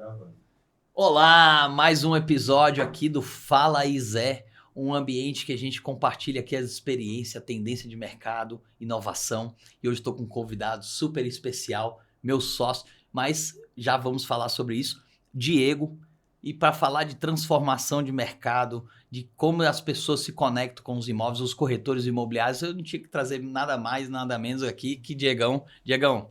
Gravando. Olá, mais um episódio aqui do Fala aí Zé, um ambiente que a gente compartilha aqui as experiências, tendência de mercado, inovação. E hoje estou com um convidado super especial, meu sócio, mas já vamos falar sobre isso, Diego. E para falar de transformação de mercado, de como as pessoas se conectam com os imóveis, os corretores imobiliários, eu não tinha que trazer nada mais, nada menos aqui que Diegão. Diegão,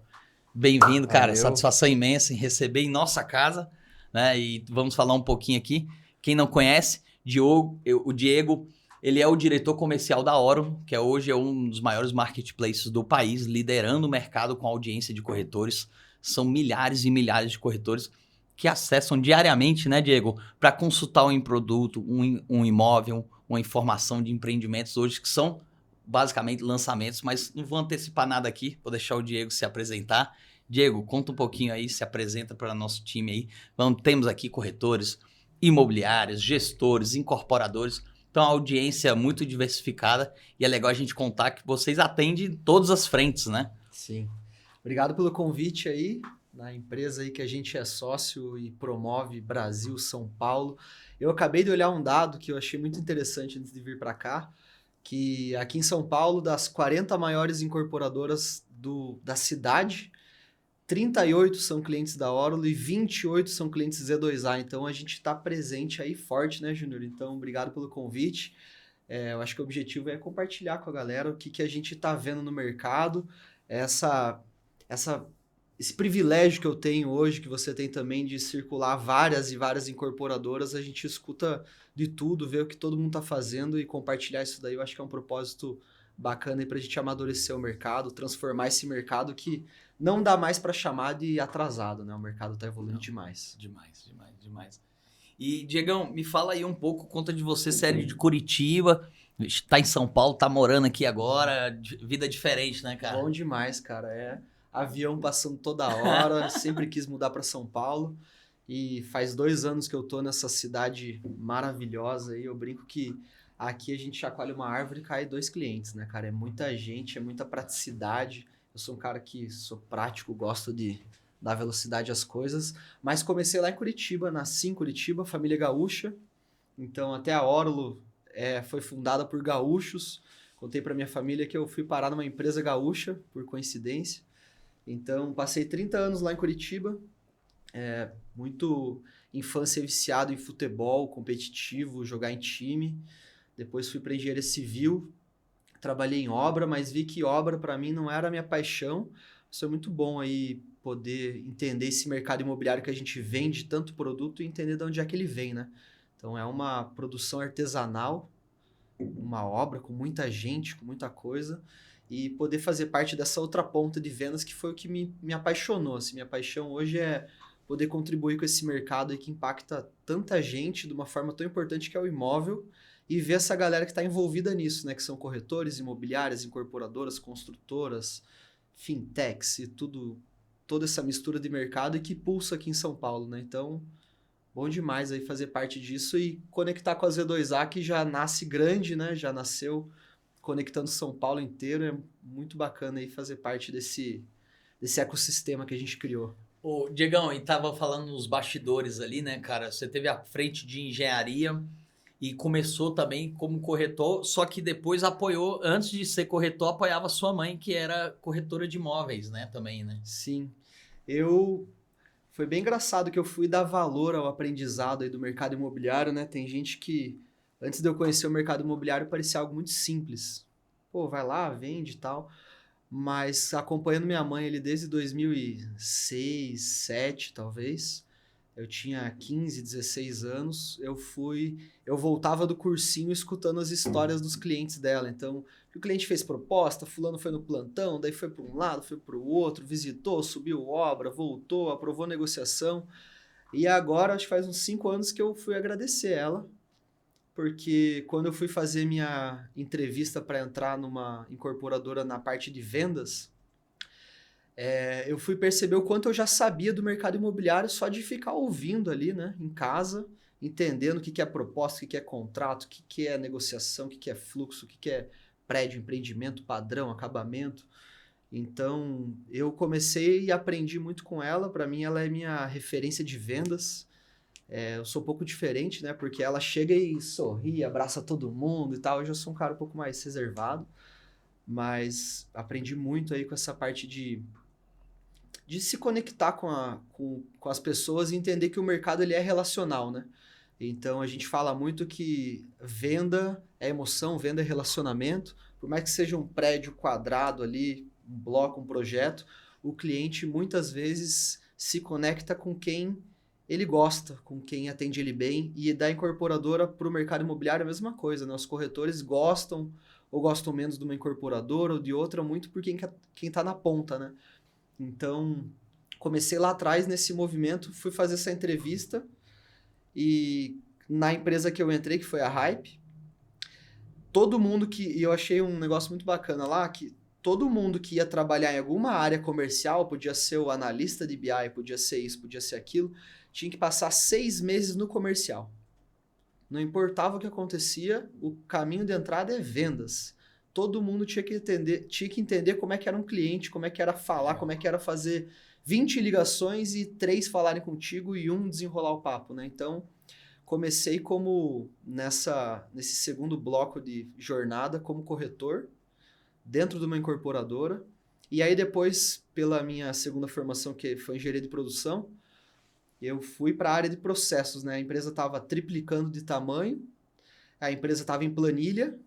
bem-vindo, cara. Valeu. Satisfação imensa em receber em nossa casa, né? E vamos falar um pouquinho aqui. Quem não conhece, o Diego, ele é o diretor comercial da Oro, que hoje é um dos maiores marketplaces do país, liderando o mercado com audiência de corretores. São milhares e milhares de corretores que acessam diariamente, né, Diego, para consultar um produto, um imóvel, uma informação de empreendimentos hoje que são basicamente lançamentos, mas não vou antecipar nada aqui, vou deixar o Diego se apresentar. Diego, conta um pouquinho aí, se apresenta para nosso time aí. Temos aqui corretores, imobiliários, gestores, incorporadores. Então, a audiência é muito diversificada e é legal a gente contar que vocês atendem todas as frentes, né? Sim. Obrigado pelo convite aí, na empresa aí que a gente é sócio e promove Brasil, São Paulo. Eu acabei de olhar um dado que eu achei muito interessante antes de vir para cá, que aqui em São Paulo, das 40 maiores incorporadoras da cidade, 38 são clientes da Orlo e 28 são clientes Z2A. Então a gente está presente aí forte, né, Júnior? Então, obrigado pelo convite. Eu acho que o objetivo é compartilhar com a galera o que a gente está vendo no mercado, essa, essa, esse privilégio que eu tenho hoje, que você tem também de circular várias e várias incorporadoras, a gente escuta de tudo, vê o que todo mundo está fazendo e compartilhar isso daí, eu acho que é um propósito bacana para a gente amadurecer o mercado, transformar esse mercado que não dá mais para chamar de atrasado, né? O mercado está evoluindo demais. Demais. E, Diegão, me fala aí um pouco, conta de você, série de Curitiba, está em São Paulo, tá morando aqui agora, vida diferente, né, cara? Bom demais, cara. É avião passando toda hora. Sempre quis mudar para São Paulo. E faz 2 anos que eu tô nessa cidade maravilhosa aí. Eu brinco que aqui a gente chacoalha uma árvore e cai 2 clientes, né, cara? É muita gente, é muita praticidade. Eu sou um cara que sou prático, gosto de dar velocidade às coisas. Mas comecei lá em Curitiba, nasci em Curitiba, família gaúcha. Então até a Orlo foi fundada por gaúchos. Contei para minha família que eu fui parar numa empresa gaúcha, por coincidência. Então, passei 30 anos lá em Curitiba, muito infância viciado em futebol, competitivo, jogar em time. Depois fui para engenharia civil, trabalhei em obra, mas vi que obra para mim não era a minha paixão. Isso é muito bom aí poder entender esse mercado imobiliário que a gente vende tanto produto e entender de onde é que ele vem, né? Então, é uma produção artesanal, uma obra com muita gente, com muita coisa, e poder fazer parte dessa outra ponta de vendas que foi o que me apaixonou. Assim, minha paixão hoje é poder contribuir com esse mercado aí que impacta tanta gente de uma forma tão importante que é o imóvel e ver essa galera que está envolvida nisso, né? Que são corretores imobiliárias, incorporadoras, construtoras, fintechs e tudo, toda essa mistura de mercado e que pulsa aqui em São Paulo, né? Então, bom demais aí fazer parte disso e conectar com a Z2A que já nasce grande, né? Já nasceu conectando São Paulo inteiro. É muito bacana aí fazer parte desse ecossistema que a gente criou. Ô, Diegão, e tava falando nos bastidores ali, né, cara? Você teve a frente de engenharia e começou também como corretor, só que depois apoiou, antes de ser corretor, apoiava sua mãe, que era corretora de imóveis, né, também, né? Sim, eu foi bem engraçado que eu fui dar valor ao aprendizado aí do mercado imobiliário, né? Tem gente que antes de eu conhecer o mercado imobiliário parecia algo muito simples. Pô, vai lá, vende e tal. Mas acompanhando minha mãe ele desde 2006, 2007 talvez, eu tinha 15, 16 anos, eu voltava do cursinho escutando as histórias dos clientes dela. Então, o cliente fez proposta, fulano foi no plantão, daí foi para um lado, foi para o outro, visitou, subiu obra, voltou, aprovou negociação. E agora, acho que faz uns 5 anos que eu fui agradecer ela, porque quando eu fui fazer minha entrevista para entrar numa incorporadora na parte de vendas, eu fui perceber o quanto eu já sabia do mercado imobiliário só de ficar ouvindo ali, né, em casa, entendendo o que é proposta, o que é contrato, o que é negociação, o que é fluxo, o que é prédio, empreendimento, padrão, acabamento. Então, eu comecei e aprendi muito com ela. Para mim, ela é minha referência de vendas. Eu sou um pouco diferente, né? Porque ela chega e sorri, abraça todo mundo e tal. Eu já sou um cara um pouco mais reservado. Mas aprendi muito aí com essa parte de se conectar com as pessoas e entender que o mercado ele é relacional, né? Então, a gente fala muito que venda é emoção, venda é relacionamento. Por mais que seja um prédio quadrado ali, um bloco, um projeto, o cliente muitas vezes se conecta com quem ele gosta, com quem atende ele bem. E da incorporadora para o mercado imobiliário é a mesma coisa, né? Os corretores gostam ou gostam menos de uma incorporadora ou de outra, muito por quem está na ponta, né? Então, comecei lá atrás nesse movimento, fui fazer essa entrevista e na empresa que eu entrei, que foi a Hype, todo mundo e eu achei um negócio muito bacana lá, que todo mundo que ia trabalhar em alguma área comercial, podia ser o analista de BI, podia ser isso, podia ser aquilo, tinha que passar 6 meses no comercial. Não importava o que acontecia, o caminho de entrada é vendas. Todo mundo tinha que entender como é que era um cliente, como é que era falar, como é que era fazer 20 ligações e 3 falarem contigo e um desenrolar o papo, né? Então, comecei como nesse segundo bloco de jornada como corretor dentro de uma incorporadora. E aí depois, pela minha segunda formação, que foi engenharia de produção, eu fui para a área de processos, né? A empresa estava triplicando de tamanho, a empresa estava em planilha,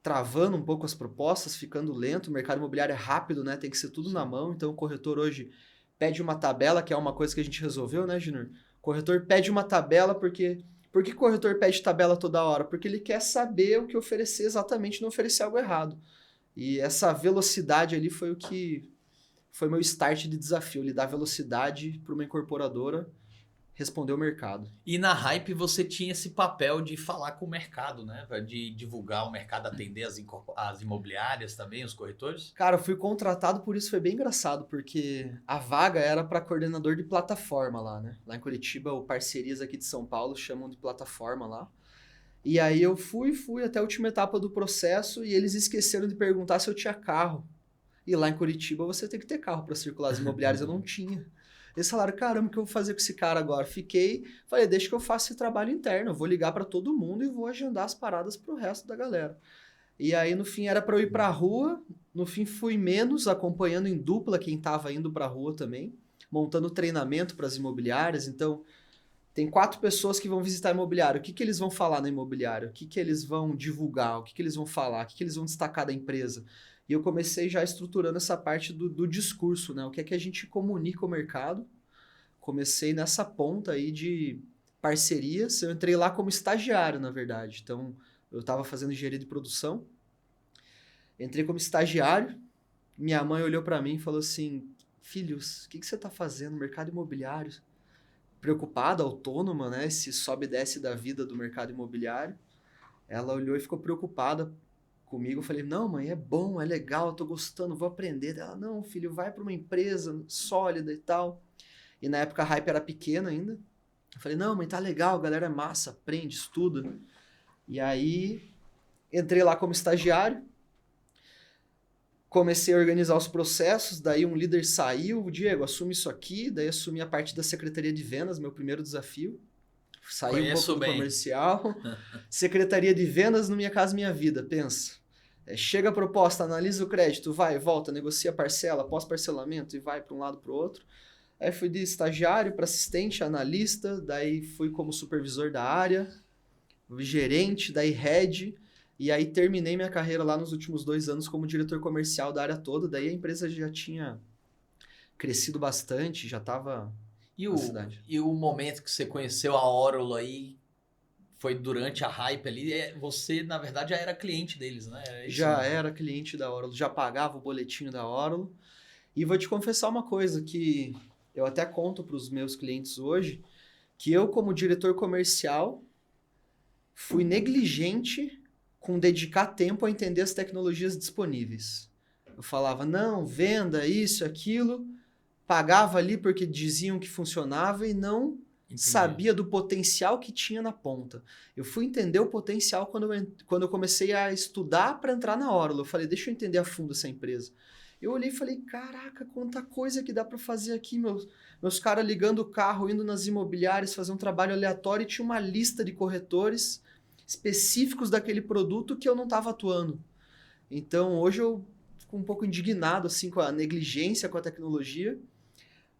travando um pouco as propostas, ficando lento. O mercado imobiliário é rápido, né? Tem que ser tudo na mão. Então, o corretor hoje pede uma tabela, que é uma coisa que a gente resolveu, né, Junior? O corretor pede uma tabela porque... Por que o corretor pede tabela toda hora? Porque ele quer saber o que oferecer exatamente, não oferecer algo errado. E essa velocidade ali foi o que foi meu start de desafio, ele dar velocidade para uma incorporadora responder o mercado. E na Hype você tinha esse papel de falar com o mercado, né? De divulgar o mercado, atender as imobiliárias também, os corretores? Cara, eu fui contratado por isso, foi bem engraçado, porque a vaga era para coordenador de plataforma lá, né? Lá em Curitiba, o Parcerias aqui de São Paulo chamam de plataforma lá. E aí eu fui até a última etapa do processo e eles esqueceram de perguntar se eu tinha carro. E lá em Curitiba você tem que ter carro para circular as imobiliárias, eu não tinha. Eles falaram, caramba, o que eu vou fazer com esse cara agora? Falei, deixa que eu faça esse trabalho interno, eu vou ligar para todo mundo e vou agendar as paradas pro resto da galera. E aí, no fim, era para eu ir pra rua, no fim fui menos, acompanhando em dupla quem tava indo pra rua também, montando treinamento para as imobiliárias, então... Tem 4 pessoas que vão visitar imobiliário. O que eles vão falar no imobiliário? O que eles vão divulgar? O que eles vão falar? O que eles vão destacar da empresa? E eu comecei já estruturando essa parte do discurso, né? O que é que a gente comunica ao mercado. Comecei nessa ponta aí de parcerias. Eu entrei lá como estagiário, na verdade. Então, eu estava fazendo engenharia de produção. Entrei como estagiário. Minha mãe olhou para mim e falou assim, filhos, o que você está fazendo no mercado imobiliário? Preocupada, autônoma, né? Esse sobe e desce da vida do mercado imobiliário. Ela olhou e ficou preocupada comigo. Eu falei, não, mãe, é bom, é legal, eu tô gostando, vou aprender. Ela, não, filho, vai para uma empresa sólida e tal. E na época a Hype era pequena ainda. Eu falei, não, mãe, tá legal, a galera é massa, aprende, estuda. E aí entrei lá como estagiário. Comecei a organizar os processos, daí um líder saiu, Diego, assume isso aqui, daí assumi a parte da Secretaria de Vendas, meu primeiro desafio. Saí um pouco do comercial. Secretaria de Vendas no Minha Casa Minha Vida, pensa. Chega a proposta, analisa o crédito, vai, volta, negocia parcela, pós-parcelamento e vai para um lado para o outro. Aí fui de estagiário para assistente, analista, daí fui como supervisor da área, gerente, daí head... E aí terminei minha carreira lá nos últimos 2 anos como diretor comercial da área toda. Daí a empresa já tinha crescido bastante, já estava na cidade. E o momento que você conheceu a Orulo aí foi durante a Hype ali. Você, na verdade, já era cliente deles, né? Era cliente da Orulo, já pagava o boletinho da Orulo. E vou te confessar uma coisa que eu até conto para os meus clientes hoje, que eu como diretor comercial fui negligente com dedicar tempo a entender as tecnologias disponíveis. Eu falava, não, venda isso, aquilo, pagava ali porque diziam que funcionava e não sabia do potencial que tinha na ponta. Eu fui entender o potencial quando eu comecei a estudar para entrar na Orulo. Eu falei, deixa eu entender a fundo essa empresa. Eu olhei e falei, caraca, quanta coisa que dá para fazer aqui, meus caras ligando o carro, indo nas imobiliárias, fazer um trabalho aleatório e tinha uma lista de corretores específicos daquele produto que eu não estava atuando. Então, hoje eu fico um pouco indignado assim, com a negligência com a tecnologia,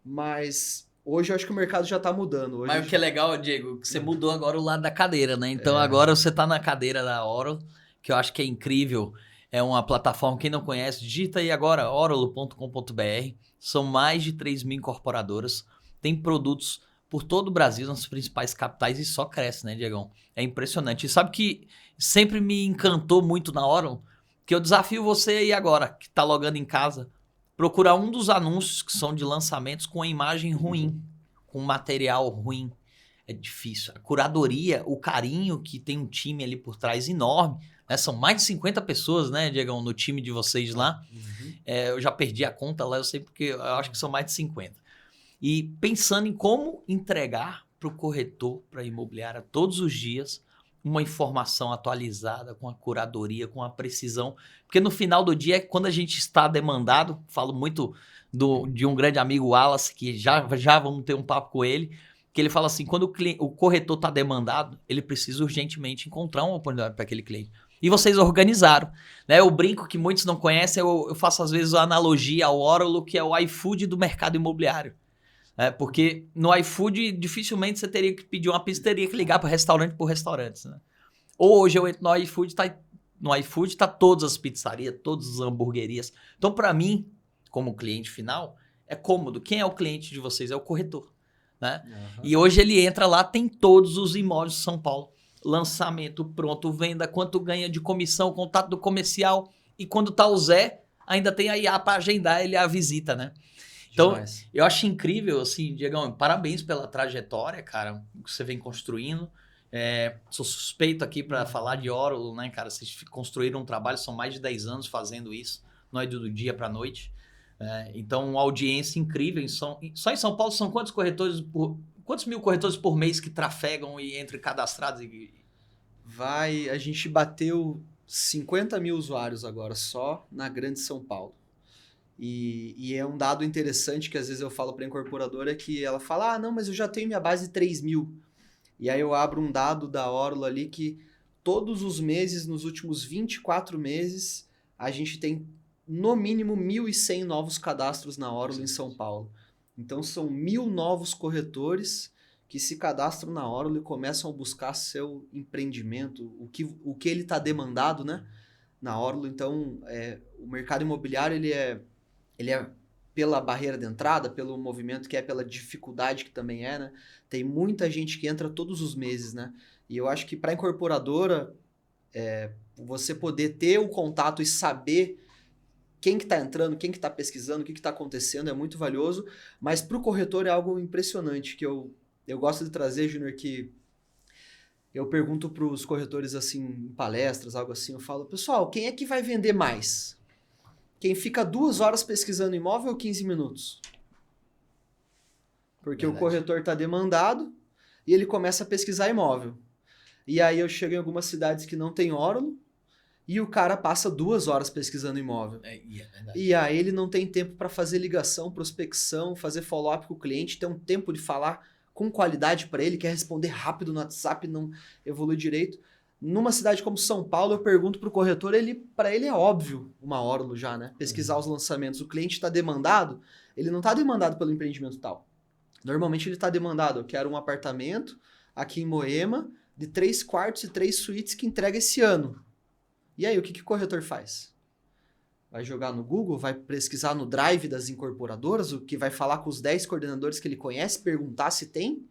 mas hoje eu acho que o mercado já está mudando. Hoje Mas o que é legal, Diego, que você mudou agora o lado da cadeira, né? Então agora você tá na cadeira da Oro, que eu acho que é incrível. É uma plataforma, quem não conhece, digita aí agora orolo.com.br. São mais de 3.000 incorporadoras. Tem produtos por todo o Brasil, nas principais capitais, e só cresce, né, Diegão? É impressionante. E sabe que sempre me encantou muito na Oro? Que eu desafio você aí agora, que tá logando em casa, procurar um dos anúncios que são de lançamentos com a imagem ruim, com material ruim. É difícil. A curadoria, o carinho que tem um time ali por trás enorme, né? São mais de 50 pessoas, né, Diegão, no time de vocês lá. Eu já perdi a conta lá, eu sei porque eu acho que são mais de 50. E pensando em como entregar para o corretor, para a imobiliária, todos os dias, uma informação atualizada, com a curadoria, com a precisão. Porque no final do dia, quando a gente está demandado, falo muito de um grande amigo, Wallace, que já vamos ter um papo com ele, que ele fala assim, quando o corretor está demandado, ele precisa urgentemente encontrar uma oportunidade para aquele cliente. E vocês organizaram, né? Eu brinco que muitos não conhecem, eu faço às vezes a analogia ao Orolo, que é o iFood do mercado imobiliário. Porque no iFood dificilmente você teria que pedir uma pizza, teria que ligar para restaurante por restaurantes, né? Hoje eu entro no iFood, tá todas as pizzarias, todas as hamburguerias. Então, para mim, como cliente final, é cômodo. Quem é o cliente de vocês? É o corretor, né? E hoje ele entra lá, tem todos os imóveis de São Paulo. Lançamento pronto, venda, quanto ganha de comissão, contato do comercial. E quando tá o Zé, ainda tem a IA para agendar ele a visita, né? Então, eu acho incrível, assim, Diegão, parabéns pela trajetória, cara, que você vem construindo. Sou suspeito aqui para falar de Orolo, né, cara? Vocês construíram um trabalho, são mais de 10 anos fazendo isso, não é do dia para noite. Então, uma audiência incrível. Só em São Paulo são quantos mil corretores por mês que trafegam e entram cadastrados? A gente bateu 50 mil usuários agora, só na Grande São Paulo. E é um dado interessante que às vezes eu falo para a incorporadora que ela fala, não, mas eu já tenho minha base de 3 mil. E aí eu abro um dado da Orlo ali que todos os meses, nos últimos 24 meses, a gente tem no mínimo 1.100 novos cadastros na Orlo em São Paulo. Então são 1.000 novos corretores que se cadastram na Orlo e começam a buscar seu empreendimento, o que ele está demandado, né, na Orlo. Então o mercado imobiliário ele é pela barreira de entrada, pelo movimento que é, pela dificuldade que também é, né? Tem muita gente que entra todos os meses, né? E eu acho que para a incorporadora, você poder ter o contato e saber quem que está entrando, quem que está pesquisando, o que está acontecendo é muito valioso, mas para o corretor é algo impressionante que eu gosto de trazer, Júnior, que eu pergunto para os corretores assim, em palestras, algo assim, eu falo, pessoal, quem é que vai vender mais? Quem fica 2 horas pesquisando imóvel ou 15 minutos? Porque o corretor está demandado e ele começa a pesquisar imóvel. E aí eu chego em algumas cidades que não tem Orlo e o cara passa 2 horas pesquisando imóvel. E aí ele não tem tempo para fazer ligação, prospecção, fazer follow-up com o cliente, ter um tempo de falar com qualidade para ele, quer responder rápido no WhatsApp, não evolui direito. Numa cidade como São Paulo, eu pergunto para o corretor, para ele é óbvio uma Orlo já, né? Pesquisar os lançamentos. O cliente está demandado, ele não está demandado pelo empreendimento tal. Normalmente ele está demandado, eu quero um apartamento aqui em Moema, de 3 quartos e 3 suítes que entrega esse ano. E aí, o que o corretor faz? Vai jogar no Google, vai pesquisar no Drive das incorporadoras, o que vai falar com os 10 coordenadores que ele conhece, perguntar se tem?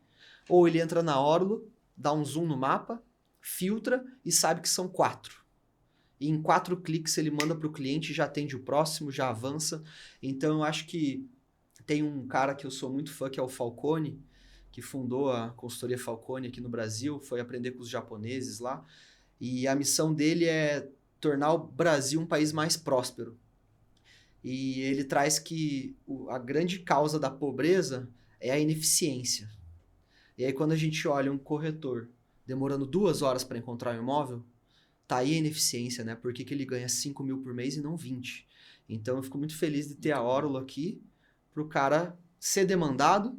Ou ele entra na Orlo, dá um zoom no mapa, filtra e sabe que são 4. E em 4 cliques ele manda para o cliente, já atende o próximo, já avança. Então eu acho que tem um cara que eu sou muito fã, que é o Falcone, que fundou a consultoria Falcone aqui no Brasil, foi aprender com os japoneses lá. E a missão dele é tornar o Brasil um país mais próspero. E ele traz que a grande causa da pobreza é a ineficiência. E aí quando a gente olha um corretor demorando 2 horas para encontrar um imóvel, tá aí a ineficiência, né? Por que ele ganha 5 mil por mês e não 20? Então eu fico muito feliz de ter a Orulo aqui para o cara ser demandado,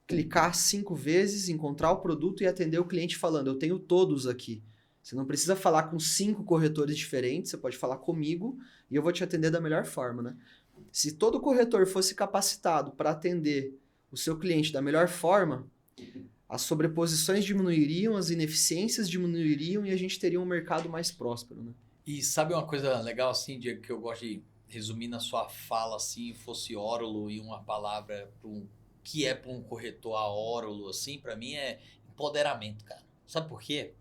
clicar 5 vezes, encontrar o produto e atender o cliente falando, eu tenho todos aqui. Você não precisa falar com 5 corretores diferentes, você pode falar comigo e eu vou te atender da melhor forma, né? Se todo corretor fosse capacitado para atender o seu cliente da melhor forma, as sobreposições diminuiriam, as ineficiências diminuiriam e a gente teria um mercado mais próspero, né? E sabe uma coisa legal assim, Diego, que eu gosto de resumir na sua fala assim, fosse Orulo e uma palavra que é para um corretor a Orulo, assim, para mim é empoderamento, cara. Sabe por quê?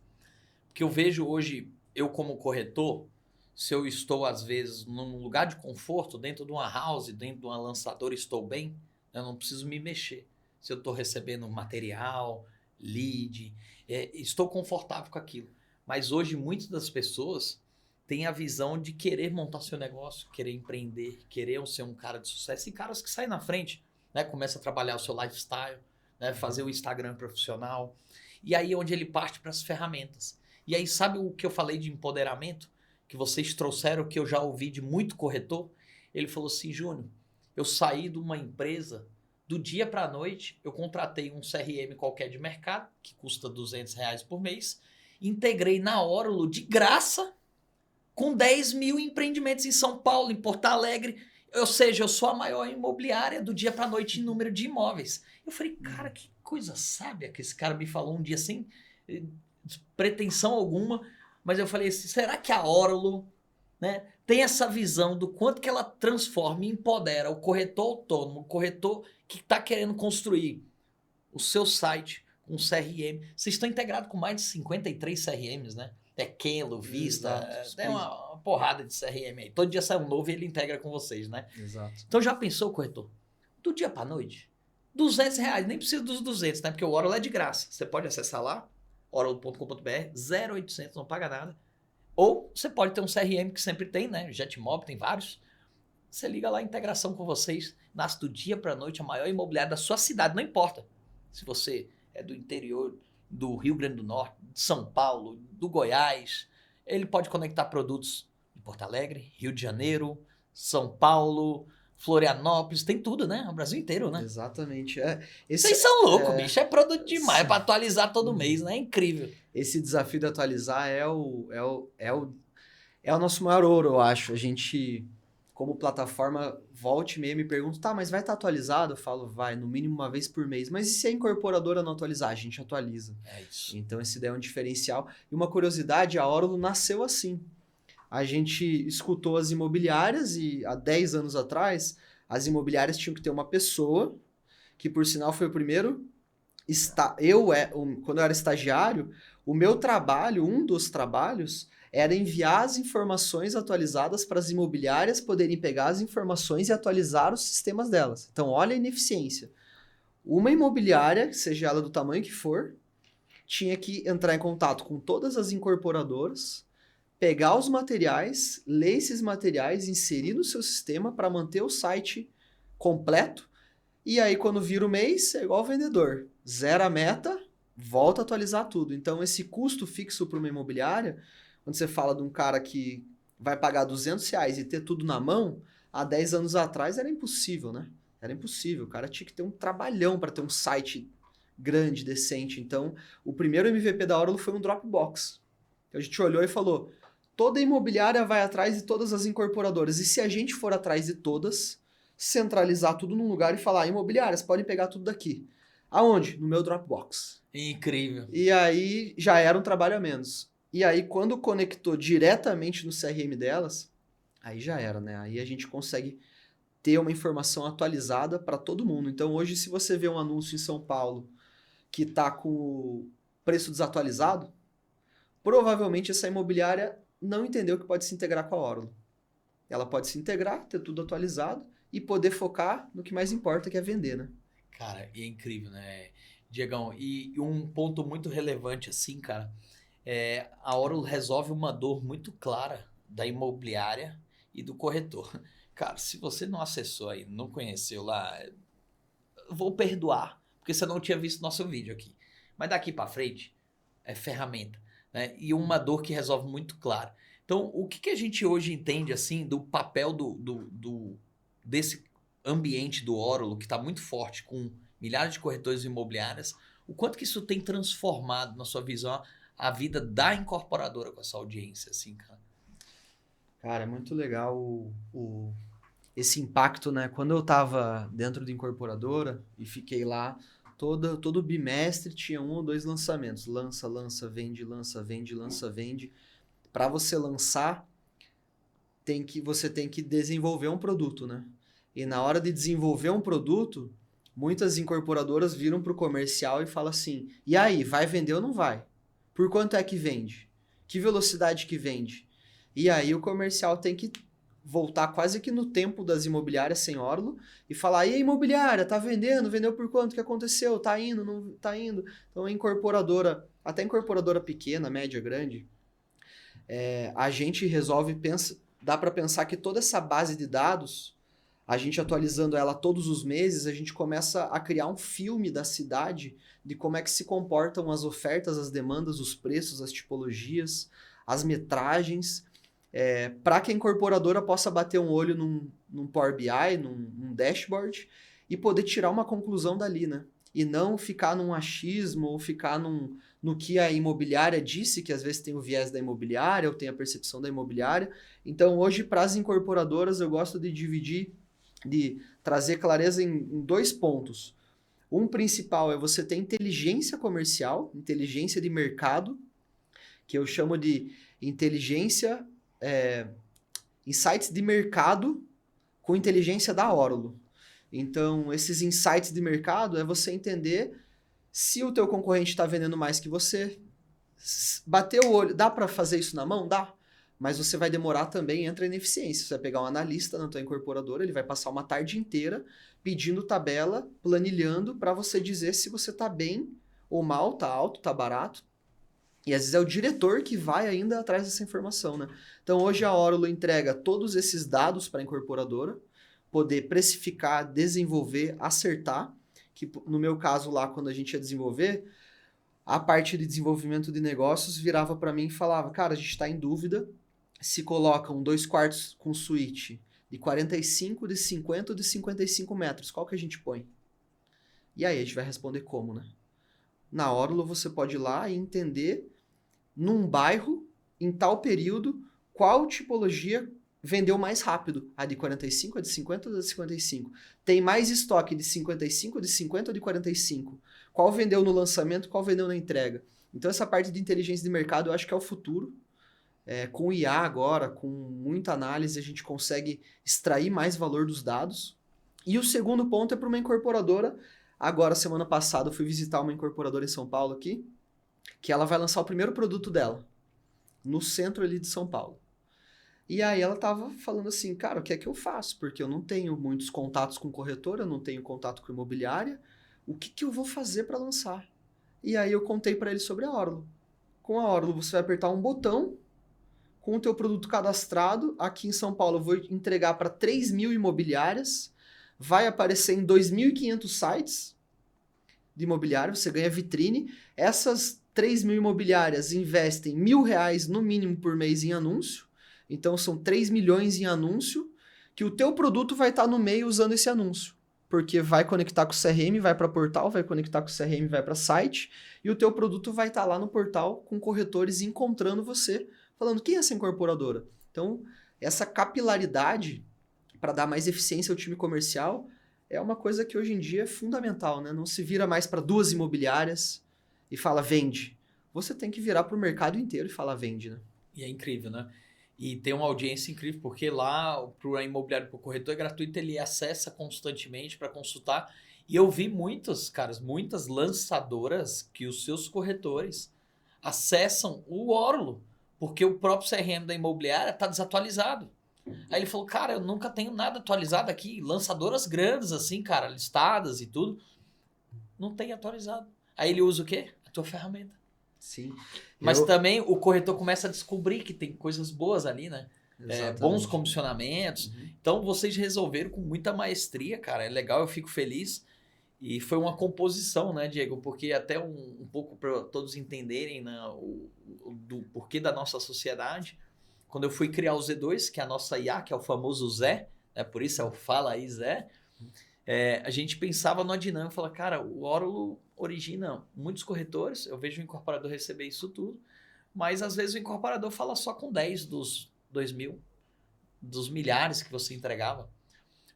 Porque eu vejo hoje, eu como corretor, se eu estou às vezes num lugar de conforto, dentro de uma house, dentro de uma lançadora, estou bem, eu não preciso me mexer. Se eu estou recebendo material, lead, estou confortável com aquilo. Mas hoje muitas das pessoas têm a visão de querer montar seu negócio, querer empreender, querer ser um cara de sucesso. E caras que saem na frente, né, começam a trabalhar o seu lifestyle, né, fazer o Instagram profissional. E aí é onde ele parte para as ferramentas. E aí sabe o que eu falei de empoderamento? Que vocês trouxeram, que eu já ouvi de muito corretor? Ele falou assim, Júnior, eu saí de uma empresa, do dia para a noite, eu contratei um CRM qualquer de mercado, que custa R$200 por mês, integrei na Orulo de graça, com 10 mil empreendimentos em São Paulo, em Porto Alegre. Ou seja, eu sou a maior imobiliária do dia para a noite em número de imóveis. Eu falei, cara, que coisa sábia que esse cara me falou um dia sem pretensão alguma. Mas eu falei assim, será que a Orulo, né, tem essa visão do quanto que ela transforma e empodera o corretor autônomo, o corretor que está querendo construir o seu site com CRM. Vocês estão integrados com mais de 53 CRMs, né? Kelo, Vista, tem uma porrada de CRM aí. Todo dia sai um novo e ele integra com vocês, né? Exato. Então já pensou, corretor? Do dia para noite, R$200, nem precisa dos 200, né? Porque o Orulo é de graça. Você pode acessar lá, orulo.com.br, 0800, não paga nada. Ou você pode ter um CRM que sempre tem, né? Jetmob tem vários. Você liga lá, a integração com vocês, nasce do dia para noite, a maior imobiliária da sua cidade, não importa. Se você é do interior do Rio Grande do Norte, de São Paulo, do Goiás, ele pode conectar produtos em Porto Alegre, Rio de Janeiro, São Paulo, Florianópolis, tem tudo, né? O Brasil inteiro, né? Exatamente. Vocês são loucos, bicho. É produto demais, é para atualizar todo mês, né? É incrível. Esse desafio de atualizar é o nosso maior ouro, eu acho. A gente, como plataforma, volte e meia me pergunta, tá, mas vai estar atualizado? Eu falo, vai, no mínimo uma vez por mês. Mas e se a incorporadora não atualizar? A gente atualiza. É isso. Então esse daí é um diferencial. E uma curiosidade, a Orulo nasceu assim. A gente escutou as imobiliárias e há 10 anos atrás, as imobiliárias tinham que ter uma pessoa, que por sinal foi o primeiro... Quando eu era estagiário, o meu trabalho, um dos trabalhos, era enviar as informações atualizadas para as imobiliárias poderem pegar as informações e atualizar os sistemas delas. Então, olha a ineficiência. Uma imobiliária, seja ela do tamanho que for, tinha que entrar em contato com todas as incorporadoras, pegar os materiais, ler esses materiais, inserir no seu sistema para manter o site completo. E aí, quando vira o mês, é igual o vendedor. Zera a meta, volta a atualizar tudo. Então, esse custo fixo para uma imobiliária, quando você fala de um cara que vai pagar R$200 e ter tudo na mão, há 10 anos atrás era impossível, né? Era impossível. O cara tinha que ter um trabalhão para ter um site grande, decente. Então, o primeiro MVP da Orulo foi um Dropbox. A gente olhou e falou, toda imobiliária vai atrás de todas as incorporadoras. E se a gente for atrás de todas, centralizar tudo num lugar e falar, imobiliárias, podem pegar tudo daqui. Aonde? No meu Dropbox. Incrível. E aí já era um trabalho a menos. E aí quando conectou diretamente no CRM delas, aí já era, né? Aí a gente consegue ter uma informação atualizada para todo mundo. Então hoje se você vê um anúncio em São Paulo que está com o preço desatualizado, provavelmente essa imobiliária não entendeu que pode se integrar com a Orulo. Ela pode se integrar, ter tudo atualizado e poder focar no que mais importa, que é vender, né? Cara, é incrível, né, Diegão? E um ponto muito relevante, assim, cara, a Orulo resolve uma dor muito clara da imobiliária e do corretor. Cara, se você não acessou aí, não conheceu lá, vou perdoar, porque você não tinha visto nosso vídeo aqui. Mas daqui para frente, é ferramenta, né? E uma dor que resolve muito clara. Então, o que a gente hoje entende, assim, do papel desse ambiente do Orulo, que está muito forte com milhares de corretores imobiliários, o quanto que isso tem transformado, na sua visão, a vida da incorporadora com essa audiência, assim, cara? Cara, é muito legal esse impacto, né? Quando eu estava dentro de incorporadora e fiquei lá, todo bimestre tinha 1 ou 2 lançamentos. Lança, vende, lança, vende, lança, vende. Para você lançar, você tem que desenvolver um produto, né? E na hora de desenvolver um produto, muitas incorporadoras viram para o comercial e falam assim, e aí, vai vender ou não vai? Por quanto é que vende? Que velocidade que vende? E aí o comercial tem que voltar quase que no tempo das imobiliárias sem Orulo e falar, e a imobiliária, tá vendendo? Vendeu por quanto? O que aconteceu? Tá indo? Não tá indo? Então a incorporadora, até a incorporadora pequena, média, grande, a gente resolve, dá para pensar que toda essa base de dados, a gente atualizando ela todos os meses, a gente começa a criar um filme da cidade de como é que se comportam as ofertas, as demandas, os preços, as tipologias, as metragens, para que a incorporadora possa bater um olho num Power BI, num dashboard, e poder tirar uma conclusão dali, né? E não ficar num achismo ou ficar no que a imobiliária disse, que às vezes tem o viés da imobiliária ou tem a percepção da imobiliária. Então, hoje, para as incorporadoras, eu gosto de dividir, de trazer clareza em 2 pontos. Um principal é você ter inteligência comercial, inteligência de mercado, que eu chamo de inteligência, insights de mercado com inteligência da Orulo. Então, esses insights de mercado é você entender se o teu concorrente está vendendo mais que você. Bater o olho, dá para fazer isso na mão? Dá. Mas você vai demorar também, entra ineficiência. Você vai pegar um analista na tua incorporadora, ele vai passar uma tarde inteira pedindo tabela, planilhando para você dizer se você está bem ou mal, está alto, está barato. E às vezes é o diretor que vai ainda atrás dessa informação, né? Então hoje a Orulo entrega todos esses dados para a incorporadora, poder precificar, desenvolver, acertar, que no meu caso lá, quando a gente ia desenvolver, a parte de desenvolvimento de negócios virava para mim e falava, cara, a gente está em dúvida se colocam 2 quartos com suíte de 45, de 50 ou de 55 metros, qual que a gente põe? E aí a gente vai responder como, né? Na Orulo você pode ir lá e entender num bairro, em tal período, qual tipologia vendeu mais rápido. A de 45, a de 50 ou a de 55? Tem mais estoque de 55, de 50 ou de 45? Qual vendeu no lançamento, qual vendeu na entrega? Então essa parte de inteligência de mercado eu acho que é o futuro. Com o IA agora, com muita análise, a gente consegue extrair mais valor dos dados. E o segundo ponto é para uma incorporadora. Agora, semana passada, eu fui visitar uma incorporadora em São Paulo aqui, que ela vai lançar o primeiro produto dela, no centro ali de São Paulo. E aí ela tava falando assim, cara, o que é que eu faço? Porque eu não tenho muitos contatos com corretora, eu não tenho contato com imobiliária, o que eu vou fazer para lançar? E aí eu contei para ele sobre a Orulo. Com a Orulo você vai apertar um botão, com o teu produto cadastrado, aqui em São Paulo eu vou entregar para 3.000 imobiliárias, vai aparecer em 2.500 sites de imobiliário, você ganha vitrine, essas 3.000 imobiliárias investem R$1.000 no mínimo por mês em anúncio, então são 3 milhões em anúncio, que o teu produto vai estar no meio usando esse anúncio, porque vai conectar com o CRM, vai para portal, vai conectar com o CRM, vai para site, e o teu produto vai estar lá no portal com corretores encontrando você, falando quem é essa incorporadora. Então, essa capilaridade para dar mais eficiência ao time comercial é uma coisa que hoje em dia é fundamental, né? Não se vira mais para 2 imobiliárias e fala vende. Você tem que virar para o mercado inteiro e falar vende, né? E é incrível, né? E tem uma audiência incrível, porque lá para o imobiliário, para o corretor é gratuito, ele acessa constantemente para consultar. E eu vi muitas lançadoras que os seus corretores acessam o Orulo, porque o próprio CRM da imobiliária está desatualizado. Aí ele falou, cara, eu nunca tenho nada atualizado aqui. Lançadoras grandes assim, cara, listadas e tudo, não tem atualizado. Aí ele usa o quê? A tua ferramenta. Sim. Mas também o corretor começa a descobrir que tem coisas boas ali, né? Bons comissionamentos. Uhum. Então vocês resolveram com muita maestria, cara. É legal, eu fico feliz. E foi uma composição, né, Diego? Porque até um pouco para todos entenderem, né, do porquê da nossa sociedade. Quando eu fui criar o Z2, que é a nossa IA, que é o famoso Zé, né? Por isso é o Fala aí Zé, a gente pensava numa dinâmica, falava, cara, o Orulo origina muitos corretores, eu vejo o incorporador receber isso tudo, mas às vezes o incorporador fala só com 10 dos 2.000, dos milhares que você entregava,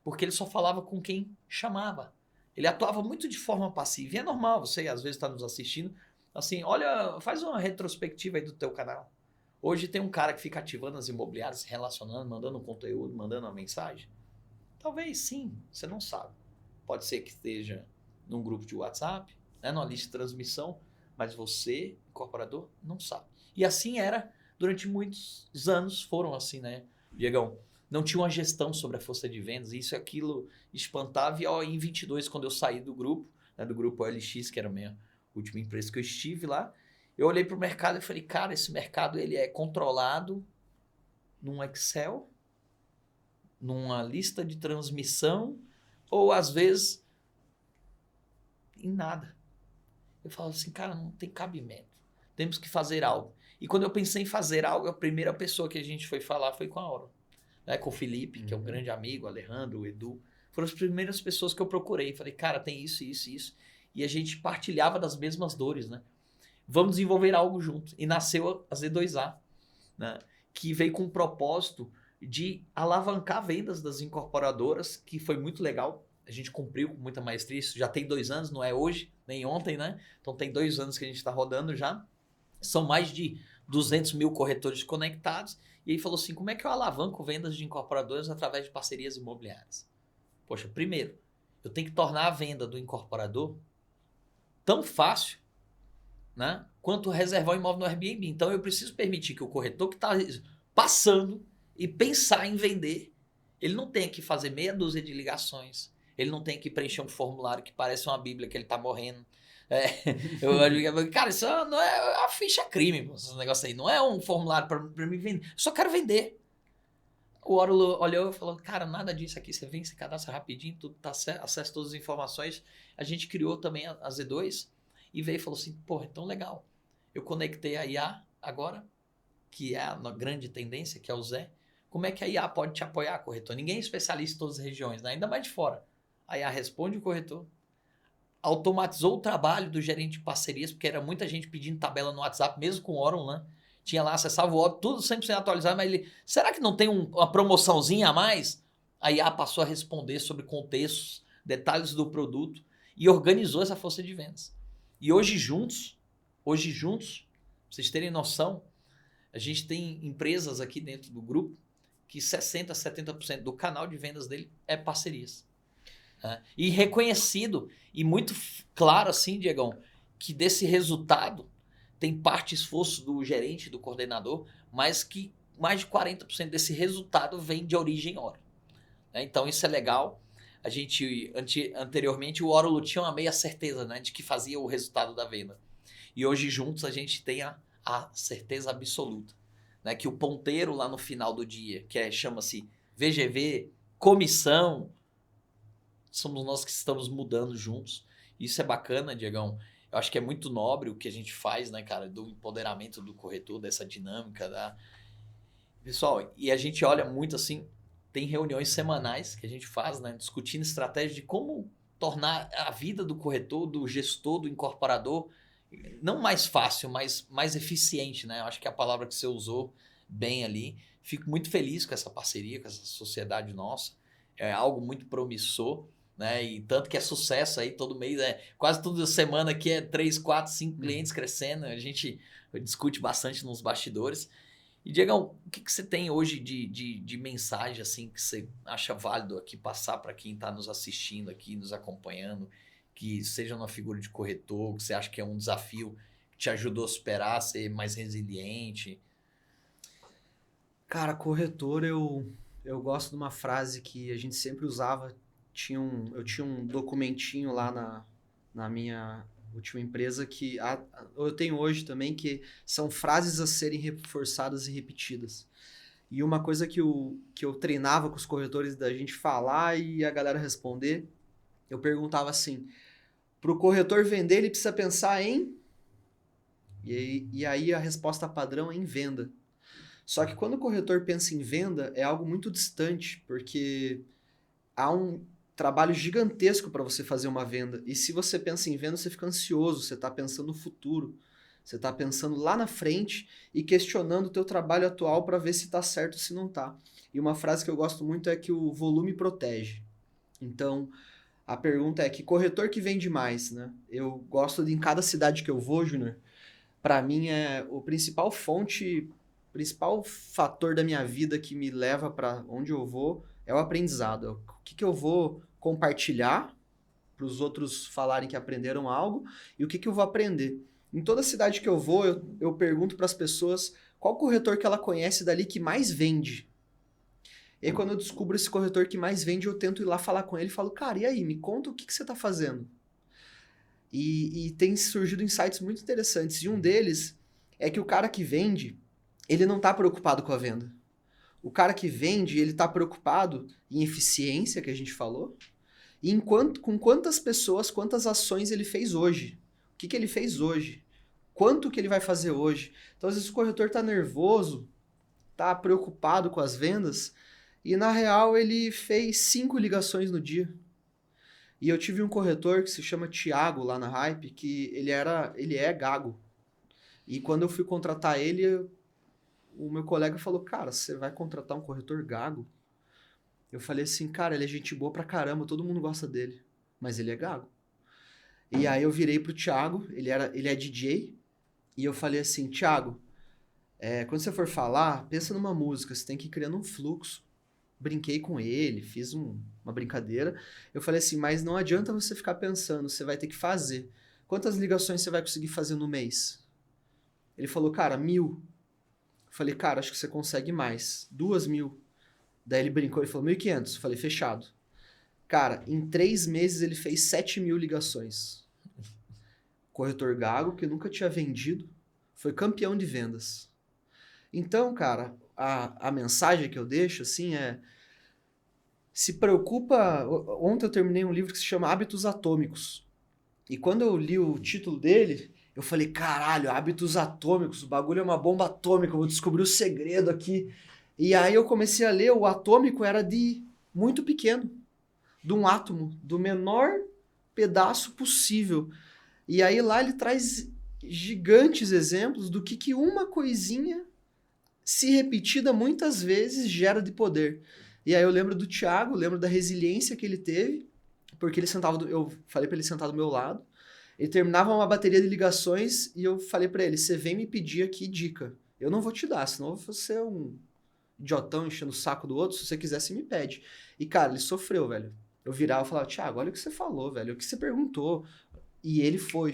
porque ele só falava com quem chamava. Ele atuava muito de forma passiva, e é normal, você às vezes está nos assistindo, assim, olha, faz uma retrospectiva aí do teu canal. Hoje tem um cara que fica ativando as imobiliárias, se relacionando, mandando um conteúdo, mandando uma mensagem. Talvez sim, você não sabe. Pode ser que esteja num grupo de WhatsApp, né, numa lista de transmissão, mas você, incorporador, não sabe. E assim era durante muitos anos, foram assim, né, Diegão? Não tinha uma gestão sobre a força de vendas, isso e aquilo espantava. E ó, em 22, quando eu saí do grupo, né, do grupo OLX, que era a minha última empresa que eu estive lá, eu olhei para o mercado e falei, cara, esse mercado ele é controlado num Excel, numa lista de transmissão, ou às vezes em nada. Eu falo assim, cara, não tem cabimento. Temos que fazer algo. E quando eu pensei em fazer algo, a primeira pessoa que a gente foi falar foi com a Orulo. Né, com o Felipe, que é um grande amigo, o Alejandro, o Edu. Foram as primeiras pessoas que eu procurei. Falei, cara, tem isso, isso, isso. E a gente partilhava das mesmas dores, né? Vamos desenvolver algo junto. E nasceu a Z2A, né? Que veio com o propósito de alavancar vendas das incorporadoras, que foi muito legal. A gente cumpriu com muita maestria. Isso já tem 2 anos, não é hoje, nem ontem, né? Então tem 2 anos que a gente está rodando já. São mais de 200 mil corretores conectados. E aí falou assim, como é que eu alavanco vendas de incorporadoras através de parcerias imobiliárias? Poxa, primeiro, eu tenho que tornar a venda do incorporador tão fácil, né, quanto reservar um imóvel no Airbnb. Então eu preciso permitir que o corretor que está passando e pensar em vender, ele não tenha que fazer meia dúzia de ligações, ele não tenha que preencher um formulário que parece uma bíblia que ele está morrendo. Cara, isso não é a ficha crime, esse negócio aí. Não é um formulário para me vender. Eu só quero vender. O Orulo olhou e falou, cara, nada disso aqui. Você vem, você cadastra rapidinho, tudo tá certo, acessa todas as informações. A gente criou também a Z2 e veio e falou assim, pô, então legal. Eu conectei a IA agora, que é a grande tendência, que é o Zé. Como é que a IA pode te apoiar, corretor? Ninguém é especialista em todas as regiões, né? Ainda mais de fora. A IA responde o corretor, automatizou o trabalho do gerente de parcerias, porque era muita gente pedindo tabela no WhatsApp, mesmo com o Orulo, né? Tinha lá, acessava o Orulo, tudo 100% atualizado, mas ele, será que não tem uma promoçãozinha a mais? A IA passou a responder sobre contextos, detalhes do produto e organizou essa força de vendas. E hoje juntos, pra vocês terem noção, a gente tem empresas aqui dentro do grupo que 60%, 70% do canal de vendas dele é parcerias. E reconhecido e muito claro assim, Diegão, que desse resultado tem parte esforço do gerente, do coordenador, mas que mais de 40% desse resultado vem de origem Orulo. Então isso é legal. A gente, anteriormente, o Orulo tinha uma meia certeza, né, de que fazia o resultado da venda. E hoje juntos a gente tem a certeza absoluta, né, que o ponteiro lá no final do dia, que chama-se VGV, comissão, somos nós que estamos mudando juntos. Isso é bacana, Diegão. Eu acho que é muito nobre o que a gente faz, né, cara, do empoderamento do corretor, dessa dinâmica da... Pessoal, e a gente olha muito assim, tem reuniões semanais que a gente faz, né, discutindo estratégias de como tornar a vida do corretor, do gestor, do incorporador, não mais fácil, mas mais eficiente, né? Eu acho que é a palavra que você usou bem ali. Fico muito feliz com essa parceria, com essa sociedade nossa. É algo muito promissor. Né? E tanto que é sucesso aí todo mês, quase toda semana aqui é 3, 4, 5 clientes crescendo, a gente discute bastante nos bastidores. E Diegão, o que você tem hoje de mensagem assim que você acha válido aqui passar para quem está nos assistindo aqui, nos acompanhando, que seja uma figura de corretor, que você acha que é um desafio que te ajudou a superar, a ser mais resiliente? Cara, corretor, eu gosto de uma frase que a gente sempre usava. Eu tinha um documentinho lá na minha última empresa que eu tenho hoje também, que são frases a serem reforçadas e repetidas. E uma coisa que eu treinava com os corretores da gente falar e a galera responder, eu perguntava assim, para o corretor vender ele precisa pensar em... E aí a resposta padrão é em venda. Só que quando o corretor pensa em venda, é algo muito distante, porque há um trabalho gigantesco para você fazer uma venda. E se você pensa em venda, você fica ansioso, você está pensando no futuro, você está pensando lá na frente e questionando o teu trabalho atual para ver se está certo ou se não está. E uma frase que eu gosto muito é que o volume protege. Então, a pergunta é que corretor que vende mais, né? Eu gosto de, em cada cidade que eu vou, Júnior, para mim é o principal fator da minha vida que me leva para onde eu vou é o aprendizado. É o que eu vou compartilhar para os outros falarem que aprenderam algo e o que eu vou aprender. Em toda cidade que eu vou, eu pergunto para as pessoas qual corretor que ela conhece dali que mais vende. E aí, quando eu descubro esse corretor que mais vende, eu tento ir lá falar com ele e falo, cara, e aí, me conta o que você está fazendo. E tem surgido insights muito interessantes. E um deles é que o cara que vende, ele não está preocupado com a venda. O cara que vende, ele está preocupado em eficiência, que a gente falou, e com quantas pessoas, quantas ações ele fez hoje. O que ele fez hoje? Quanto que ele vai fazer hoje? Então, às vezes, o corretor está nervoso, está preocupado com as vendas, e na real ele fez 5 ligações no dia. E eu tive um corretor que se chama Thiago lá na Hype, que ele é gago. E quando eu fui contratar ele, o meu colega falou, cara, você vai contratar um corretor gago? Eu falei assim, cara, ele é gente boa pra caramba, todo mundo gosta dele, mas ele é gago. E aí eu virei pro Thiago, ele é DJ, e eu falei assim, Thiago, quando você for falar, pensa numa música, você tem que ir criando um fluxo. Brinquei com ele, fiz uma brincadeira. Eu falei assim, mas não adianta você ficar pensando, você vai ter que fazer. Quantas ligações você vai conseguir fazer no mês? Ele falou, cara, 1000. Eu falei, cara, acho que você consegue mais. 2000. Daí ele brincou, ele falou, 1500. Eu falei, fechado. Cara, em 3 meses ele fez 7000 ligações. Corretor gago, que nunca tinha vendido, foi campeão de vendas. Então, cara, a mensagem que eu deixo, assim, se preocupa... Ontem eu terminei um livro que se chama Hábitos Atômicos. E quando eu li o título dele, eu falei, caralho, hábitos atômicos, o bagulho é uma bomba atômica, eu vou descobrir o segredo aqui. E aí eu comecei a ler, o atômico era de muito pequeno, de um átomo, do menor pedaço possível. E aí lá ele traz gigantes exemplos do que uma coisinha, se repetida muitas vezes, gera de poder. E aí eu lembro do Thiago, lembro da resiliência que ele teve, porque eu falei para ele sentar do meu lado, ele terminava uma bateria de ligações e eu falei para ele, você vem me pedir aqui dica. Eu não vou te dar, senão você é um idiotão enchendo o saco do outro, se você quiser, você me pede. E, cara, ele sofreu, velho. Eu virava e falava, Thiago, olha o que você falou, velho, o que você perguntou. E ele foi.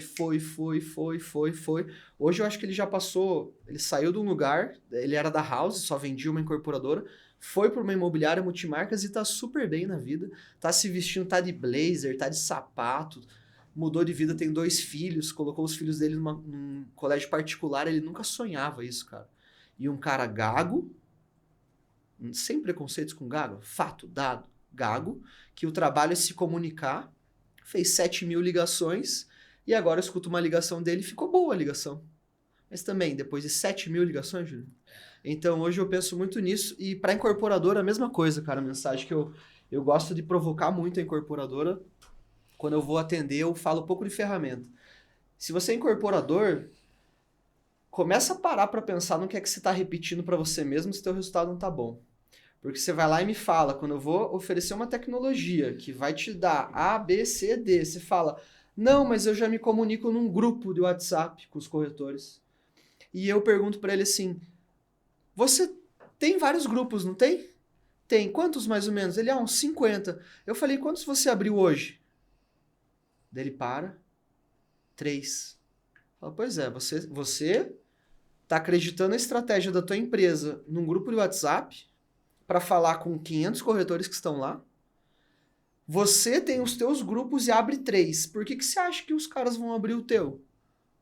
Hoje eu acho que ele já passou, ele saiu de um lugar, ele era da House, só vendia uma incorporadora, foi para uma imobiliária multimarcas e tá super bem na vida. Tá se vestindo, tá de blazer, tá de sapato, mudou de vida, tem 2 filhos, colocou os filhos dele num colégio particular, ele nunca sonhava isso, cara. E um cara gago, sem preconceitos com gago, fato, dado, gago, que o trabalho é se comunicar, fez 7000 ligações e agora eu escuto uma ligação dele e ficou boa a ligação. Mas também, depois de 7000 ligações, Júlio. Então, hoje eu penso muito nisso. E para incorporadora, a mesma coisa, cara. A mensagem que eu gosto de provocar muito a incorporadora. Quando eu vou atender, eu falo um pouco de ferramenta. Se você é incorporador, começa a parar para pensar no que é que você está repetindo para você mesmo se o teu resultado não tá bom. Porque você vai lá e me fala, quando eu vou oferecer uma tecnologia que vai te dar A, B, C, D, você fala, não, mas eu já me comunico num grupo de WhatsApp com os corretores. E eu pergunto para ele assim, você tem vários grupos, não tem? Tem. Quantos mais ou menos? Ele, uns 50. Eu falei, quantos você abriu hoje? Daí ele para, 3. Fala, pois é, você tá acreditando na estratégia da tua empresa num grupo de WhatsApp para falar com 500 corretores que estão lá. Você tem os teus grupos e abre 3. Por que você acha que os caras vão abrir o teu?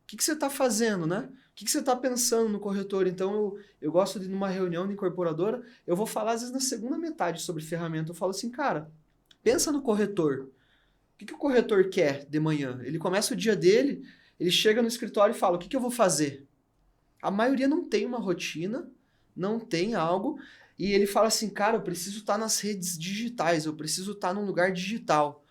O que você tá fazendo, né? O que você tá pensando no corretor? Então, eu gosto de, numa reunião de incorporadora, eu vou falar, às vezes, na segunda metade sobre ferramenta. Eu falo assim, cara, pensa no corretor. O que o corretor quer de manhã? Ele começa o dia dele, ele chega no escritório e fala, o que eu vou fazer? A maioria não tem uma rotina, não tem algo, e ele fala assim, cara, eu preciso estar nas redes digitais, eu preciso estar num lugar digital.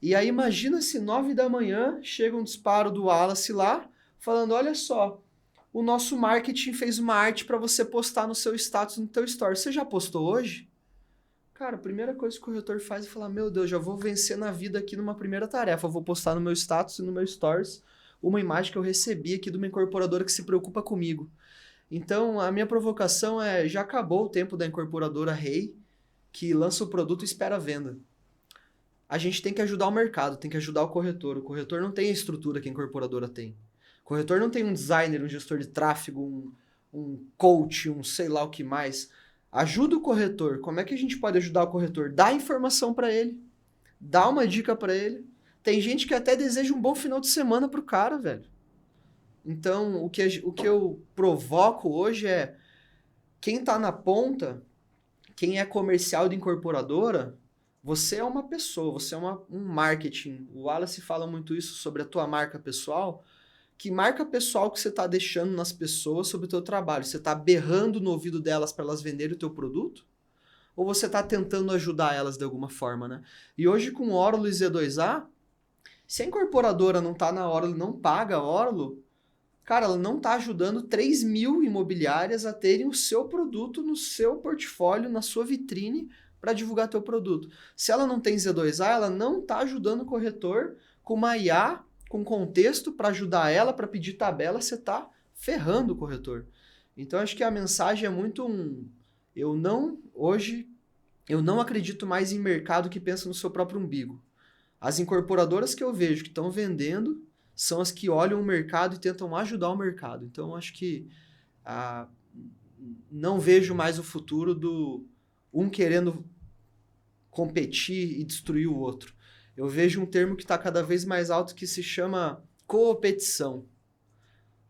E aí imagina se 9 da manhã chega um disparo do Wallace lá, falando, olha só, o nosso marketing fez uma arte para você postar no seu status, no teu story. Você já postou hoje? Cara, a primeira coisa que o corretor faz é falar, meu Deus, já vou vencer na vida aqui numa primeira tarefa. Eu vou postar no meu status e no meu stories uma imagem que eu recebi aqui de uma incorporadora que se preocupa comigo. Então, a minha provocação é, já acabou o tempo da incorporadora rei, que lança o produto e espera a venda. A gente tem que ajudar o mercado, tem que ajudar o corretor. O corretor não tem a estrutura que a incorporadora tem. O corretor não tem um designer, um gestor de tráfego, um coach, um sei lá o que mais. Ajuda o corretor. Como é que a gente pode ajudar o corretor? Dá informação para ele. Dá uma dica para ele. Tem gente que até deseja um bom final de semana pro cara, velho. Então, o que eu provoco hoje é quem tá na ponta, quem é comercial de incorporadora, você é uma pessoa, você é um marketing. O Wallace fala muito isso sobre a tua marca pessoal. Que marca pessoal que você está deixando nas pessoas sobre o teu trabalho? Você está berrando no ouvido delas para elas venderem o teu produto? Ou você está tentando ajudar elas de alguma forma, né? E hoje com o Orlo e Z2A, se a incorporadora não está na Orlo, não paga a Orlo, cara, ela não está ajudando 3 mil imobiliárias a terem o seu produto no seu portfólio, na sua vitrine, para divulgar teu produto. Se ela não tem Z2A, ela não está ajudando o corretor com uma IA, com contexto para ajudar ela, para pedir tabela, você está ferrando o corretor. Então, acho que a mensagem é muito hoje, eu não acredito mais em mercado que pensa no seu próprio umbigo. As incorporadoras que eu vejo que estão vendendo são as que olham o mercado e tentam ajudar o mercado. Então, acho que não vejo mais o futuro do um querendo competir e destruir o outro. Eu vejo um termo que está cada vez mais alto que se chama coopetição.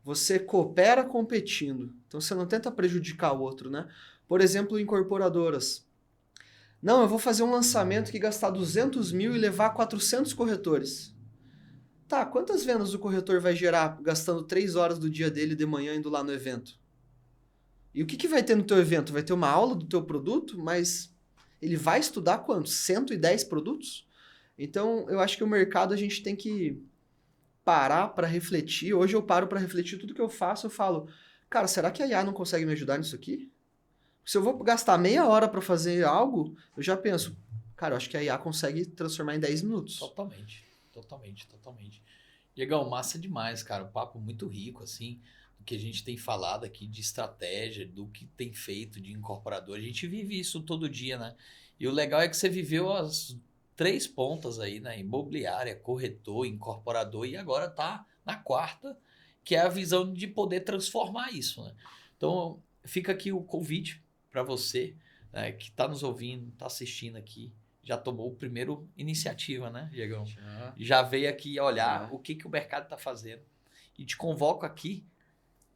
Você coopera competindo. Então você não tenta prejudicar o outro, né? Por exemplo, incorporadoras. Não, eu vou fazer um lançamento que gastar 200 mil e levar 400 corretores. Tá, quantas vendas o corretor vai gerar gastando 3 horas do dia dele de manhã indo lá no evento? E o que vai ter no teu evento? Vai ter uma aula do teu produto, mas ele vai estudar quantos? 110 produtos? Então, eu acho que o mercado a gente tem que parar para refletir. Hoje eu paro para refletir tudo que eu faço, eu falo, cara, será que a IA não consegue me ajudar nisso aqui? Se eu vou gastar meia hora para fazer algo, eu já penso, cara, eu acho que a IA consegue transformar em 10 minutos. Totalmente. Diegão, massa demais, cara. Um papo muito rico, assim, do que a gente tem falado aqui de estratégia, do que tem feito de incorporador. A gente vive isso todo dia, né? E o legal é que você viveu as 3 pontas aí, né? Imobiliária, corretor, incorporador, e agora tá na 4ª, que é a visão de poder transformar isso, né? Então, fica aqui o convite para você, né, que está nos ouvindo, está assistindo aqui, já tomou o primeiro iniciativa, né, Diegão? Já veio aqui olhar o que o mercado está fazendo. E te convoco aqui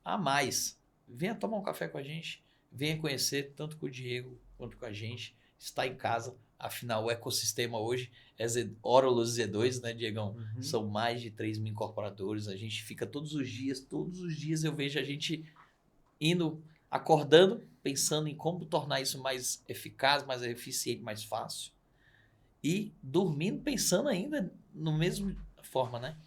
a mais. Venha tomar um café com a gente, venha conhecer tanto com o Diego quanto com a gente. Está em casa, afinal o ecossistema hoje é Orlo Z2, né, Diegão? Uhum. São mais de 3 mil incorporadores, a gente fica todos os dias eu vejo a gente acordando, pensando em como tornar isso mais eficaz, mais eficiente, mais fácil. E dormindo, pensando ainda no mesmo forma, né?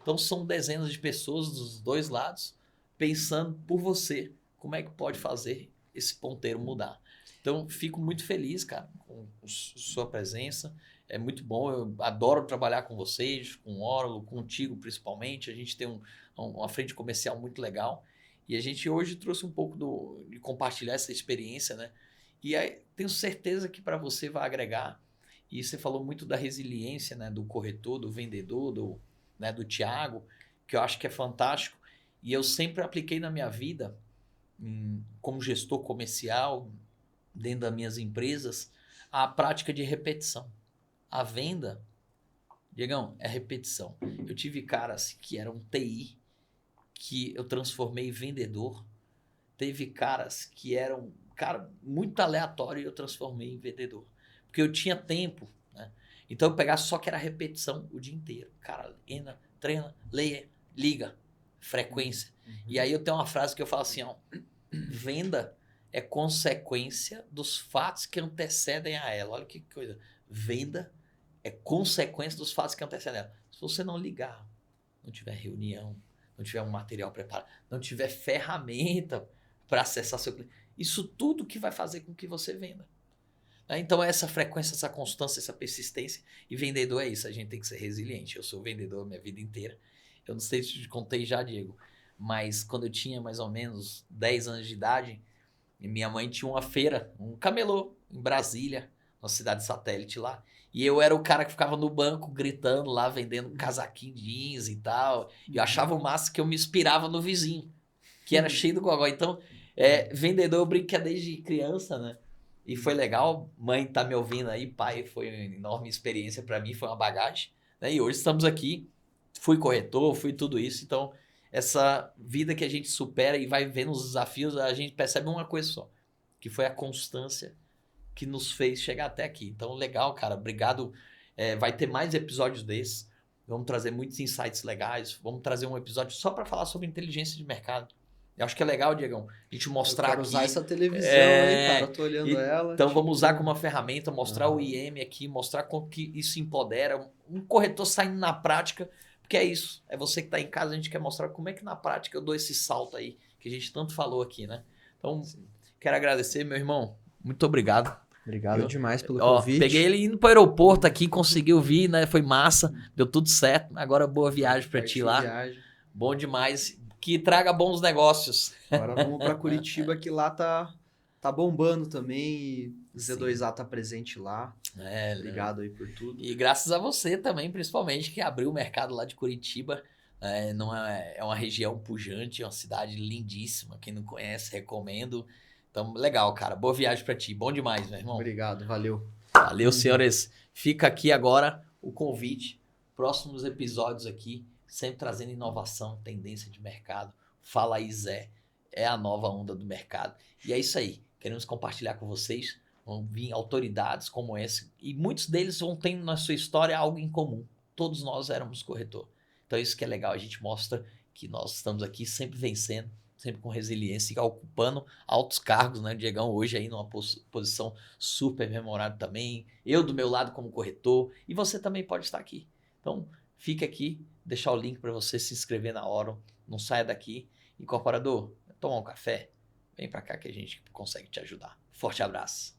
Então são dezenas de pessoas dos 2 lados pensando por você, como é que pode fazer esse ponteiro mudar. Então fico muito feliz, cara, com sua presença. É muito bom, eu adoro trabalhar com vocês, com o Orlo, contigo principalmente. A gente tem uma frente comercial muito legal. E a gente hoje trouxe um pouco de compartilhar essa experiência, né? E aí, tenho certeza que para você vai agregar. E você falou muito da resiliência, né? Do corretor, do vendedor, do Thiago, que eu acho que é fantástico. E eu sempre apliquei na minha vida, como gestor comercial, dentro das minhas empresas, a prática de repetição. A venda, Diegão, é repetição. Eu tive caras que eram TI, que eu transformei em vendedor. Teve caras que eram muito aleatório e eu transformei em vendedor. Porque eu tinha tempo, né? Então eu pegava só que era repetição o dia inteiro. Cara, treina, leia, liga, frequência. Uhum. E aí eu tenho uma frase que eu falo assim, ó, venda é consequência dos fatos que antecedem a ela. Olha que coisa. Venda é consequência dos fatos que antecedem a ela. Se você não ligar, não tiver reunião, não tiver um material preparado, não tiver ferramenta para acessar seu cliente, isso tudo que vai fazer com que você venda. Então, essa frequência, essa constância, essa persistência. E vendedor é isso, a gente tem que ser resiliente. Eu sou vendedor a minha vida inteira. Eu não sei se te contei já, Diego, mas quando eu tinha mais ou menos 10 anos de idade, minha mãe tinha uma feira, um camelô, em Brasília, uma cidade satélite lá. E eu era o cara que ficava no banco gritando lá, vendendo casaquinho jeans e tal. E eu achava o massa que eu me inspirava no vizinho, que era cheio do gogó. Então, vendedor eu brinco que é desde criança, né? E foi legal, mãe tá me ouvindo aí, pai, foi uma enorme experiência para mim, foi uma bagagem, né? E hoje estamos aqui, fui corretor, fui tudo isso, então essa vida que a gente supera e vai vendo os desafios, a gente percebe uma coisa só, que foi a constância que nos fez chegar até aqui. Então, legal, cara, obrigado, vai ter mais episódios desses, vamos trazer muitos insights legais, vamos trazer um episódio só para falar sobre inteligência de mercado. Eu acho que é legal, Diegão, a gente mostrar aqui. Usar essa televisão aí, cara. Eu tô olhando ela. Então vamos usar como uma ferramenta, mostrar o IM aqui, mostrar como que isso empodera. Um corretor saindo na prática, porque é isso. É você que está em casa, a gente quer mostrar como é que na prática eu dou esse salto aí, que a gente tanto falou aqui, né? Então, quero agradecer, meu irmão. Muito obrigado. Obrigado demais pelo convite. Peguei ele indo pro aeroporto aqui, conseguiu vir, né? Foi massa, deu tudo certo. Agora boa viagem para ti lá. Bom demais. Que traga bons negócios. Agora vamos para Curitiba, que lá tá bombando também. E Z2A tá presente lá. Obrigado aí por tudo. E graças a você também, principalmente, que abriu o mercado lá de Curitiba. Não é uma região pujante, é uma cidade lindíssima. Quem não conhece, recomendo. Então, legal, cara. Boa viagem para ti. Bom demais, meu irmão. Obrigado, valeu. Valeu, senhores. Fica aqui agora o convite. Próximos episódios aqui. Sempre trazendo inovação, tendência de mercado. Fala aí, Zé. É a nova onda do mercado. E é isso aí. Queremos compartilhar com vocês. Vão vir autoridades como esse. E muitos deles vão ter na sua história algo em comum. Todos nós éramos corretor. Então isso que é legal. A gente mostra que nós estamos aqui sempre vencendo, sempre com resiliência e ocupando altos cargos, né? Diegão hoje aí numa posição super memorável também. Eu do meu lado como corretor. E você também pode estar aqui. Então, fica aqui. Deixar o link para você se inscrever na hora. Não saia daqui. Incorporador, tomar um café? Vem para cá que a gente consegue te ajudar. Forte abraço.